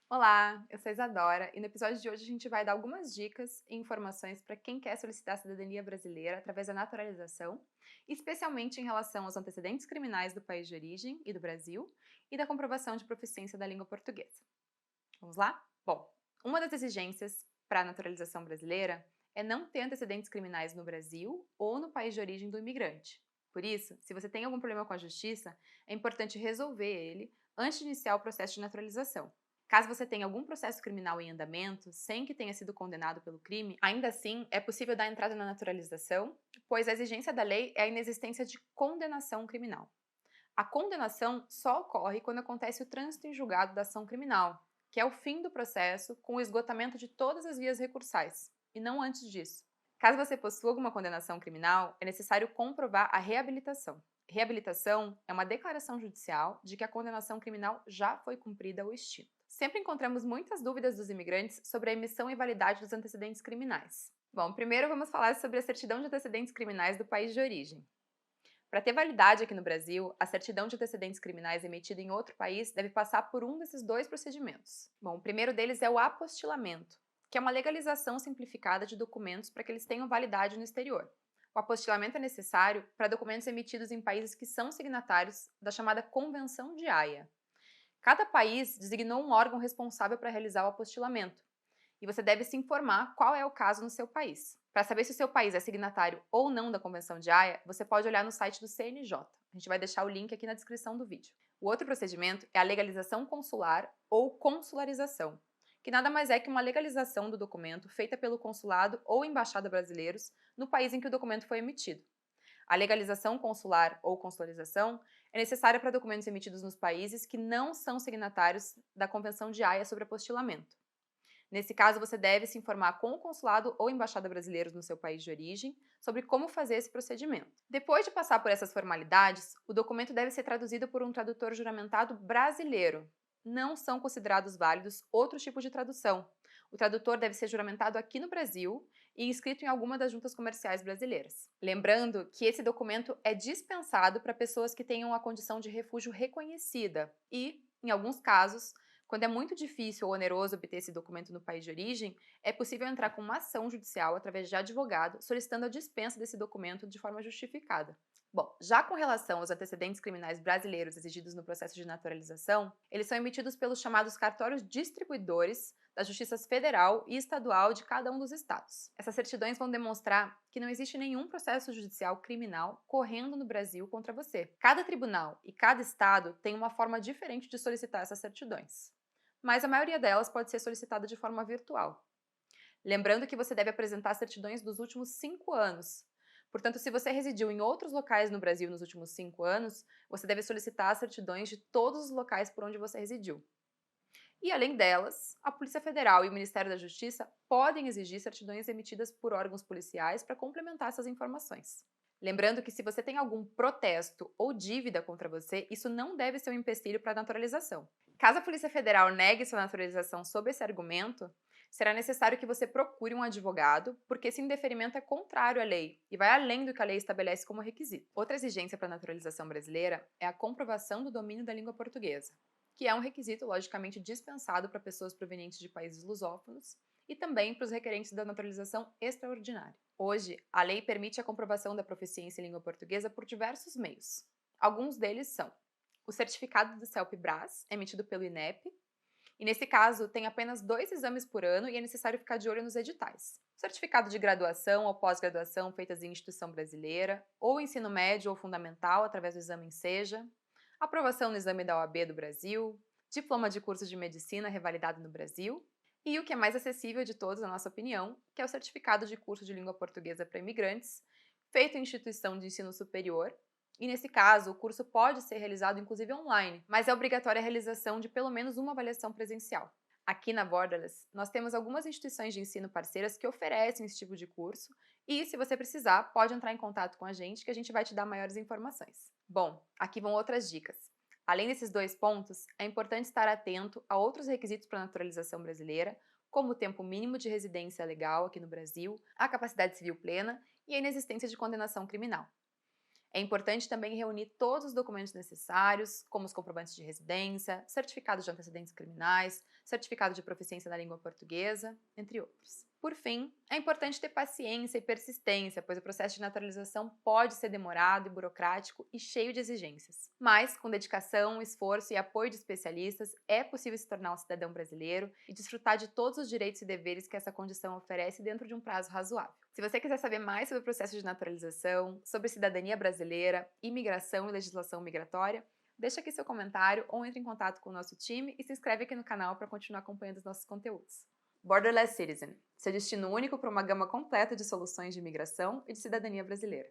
Olá, eu sou a Isadora e no episódio de hoje a gente vai dar algumas dicas e informações para quem quer solicitar a cidadania brasileira através da naturalização, especialmente em relação aos antecedentes criminais do país de origem e do Brasil e da comprovação de proficiência da língua portuguesa. Vamos lá? Bom, uma das exigências para a naturalização brasileira é não ter antecedentes criminais no Brasil ou no país de origem do imigrante. Por isso, se você tem algum problema com a justiça, é importante resolver ele antes de iniciar o processo de naturalização. Caso você tenha algum processo criminal em andamento, sem que tenha sido condenado pelo crime, ainda assim é possível dar entrada na naturalização, pois a exigência da lei é a inexistência de condenação criminal. A condenação só ocorre quando acontece o trânsito em julgado da ação criminal, que é o fim do processo com o esgotamento de todas as vias recursais, e não antes disso. Caso você possua alguma condenação criminal, é necessário comprovar a reabilitação. Reabilitação é uma declaração judicial de que a condenação criminal já foi cumprida ou extinta. Sempre encontramos muitas dúvidas dos imigrantes sobre a emissão e validade dos antecedentes criminais. Bom, primeiro vamos falar sobre a certidão de antecedentes criminais do país de origem. Para ter validade aqui no Brasil, a certidão de antecedentes criminais emitida em outro país deve passar por um desses dois procedimentos. Bom, o primeiro deles é o apostilamento, que é uma legalização simplificada de documentos para que eles tenham validade no exterior. O apostilamento é necessário para documentos emitidos em países que são signatários da chamada Convenção de Haia. Cada país designou um órgão responsável para realizar o apostilamento, e você deve se informar qual é o caso no seu país. Para saber se o seu país é signatário ou não da Convenção de Haia, você pode olhar no site do CNJ. A gente vai deixar o link aqui na descrição do vídeo. O outro procedimento é a legalização consular ou consularização, que nada mais é que uma legalização do documento feita pelo consulado ou embaixada brasileiros no país em que o documento foi emitido. A legalização consular ou consularização é necessária para documentos emitidos nos países que não são signatários da Convenção de Haia sobre apostilamento. Nesse caso, você deve se informar com o consulado ou embaixada brasileiros no seu país de origem sobre como fazer esse procedimento. Depois de passar por essas formalidades, o documento deve ser traduzido por um tradutor juramentado brasileiro. Não são considerados válidos outros tipos de tradução. O tradutor deve ser juramentado aqui no Brasil e inscrito em alguma das juntas comerciais brasileiras. Lembrando que esse documento é dispensado para pessoas que tenham a condição de refúgio reconhecida e, em alguns casos, quando é muito difícil ou oneroso obter esse documento no país de origem, é possível entrar com uma ação judicial através de advogado solicitando a dispensa desse documento de forma justificada. Bom, já com relação aos antecedentes criminais brasileiros exigidos no processo de naturalização, eles são emitidos pelos chamados cartórios distribuidores das justiças federal e estadual de cada um dos estados. Essas certidões vão demonstrar que não existe nenhum processo judicial criminal correndo no Brasil contra você. Cada tribunal e cada estado tem uma forma diferente de solicitar essas certidões, mas a maioria delas pode ser solicitada de forma virtual. Lembrando que você deve apresentar certidões dos últimos 5 anos. Portanto, se você residiu em outros locais no Brasil nos últimos 5 anos, você deve solicitar as certidões de todos os locais por onde você residiu. E, além delas, a Polícia Federal e o Ministério da Justiça podem exigir certidões emitidas por órgãos policiais para complementar essas informações. Lembrando que se você tem algum protesto ou dívida contra você, isso não deve ser um empecilho para a naturalização. Caso a Polícia Federal negue sua naturalização sob esse argumento, será necessário que você procure um advogado, porque esse indeferimento é contrário à lei e vai além do que a lei estabelece como requisito. Outra exigência para a naturalização brasileira é a comprovação do domínio da língua portuguesa, que é um requisito logicamente dispensado para pessoas provenientes de países lusófonos e também para os requerentes da naturalização extraordinária. Hoje, a lei permite a comprovação da proficiência em língua portuguesa por diversos meios. Alguns deles são o certificado do CELP-BRAS, emitido pelo INEP, e nesse caso tem apenas 2 exames por ano e é necessário ficar de olho nos editais. Certificado de graduação ou pós-graduação feitas em instituição brasileira, ou ensino médio ou fundamental através do exame ENSEJA, aprovação no exame da OAB do Brasil, diploma de curso de medicina revalidado no Brasil, e o que é mais acessível de todos, na nossa opinião, que é o certificado de curso de língua portuguesa para imigrantes, feito em instituição de ensino superior, e nesse caso o curso pode ser realizado inclusive online, mas é obrigatória a realização de pelo menos uma avaliação presencial. Aqui na Borderless, nós temos algumas instituições de ensino parceiras que oferecem esse tipo de curso e, se você precisar, pode entrar em contato com a gente que vai te dar maiores informações. Bom, aqui vão outras dicas. Além desses 2 pontos, é importante estar atento a outros requisitos para a naturalização brasileira, como o tempo mínimo de residência legal aqui no Brasil, a capacidade civil plena e a inexistência de condenação criminal. É importante também reunir todos os documentos necessários, como os comprovantes de residência, certificados de antecedentes criminais, certificado de proficiência na língua portuguesa, entre outros. Por fim, é importante ter paciência e persistência, pois o processo de naturalização pode ser demorado e burocrático e cheio de exigências. Mas, com dedicação, esforço e apoio de especialistas, é possível se tornar um cidadão brasileiro e desfrutar de todos os direitos e deveres que essa condição oferece dentro de um prazo razoável. Se você quiser saber mais sobre o processo de naturalização, sobre cidadania brasileira, imigração e legislação migratória, deixa aqui seu comentário ou entre em contato com o nosso time e se inscreve aqui no canal para continuar acompanhando os nossos conteúdos. Borderless Citizen, seu destino único para uma gama completa de soluções de imigração e de cidadania brasileira.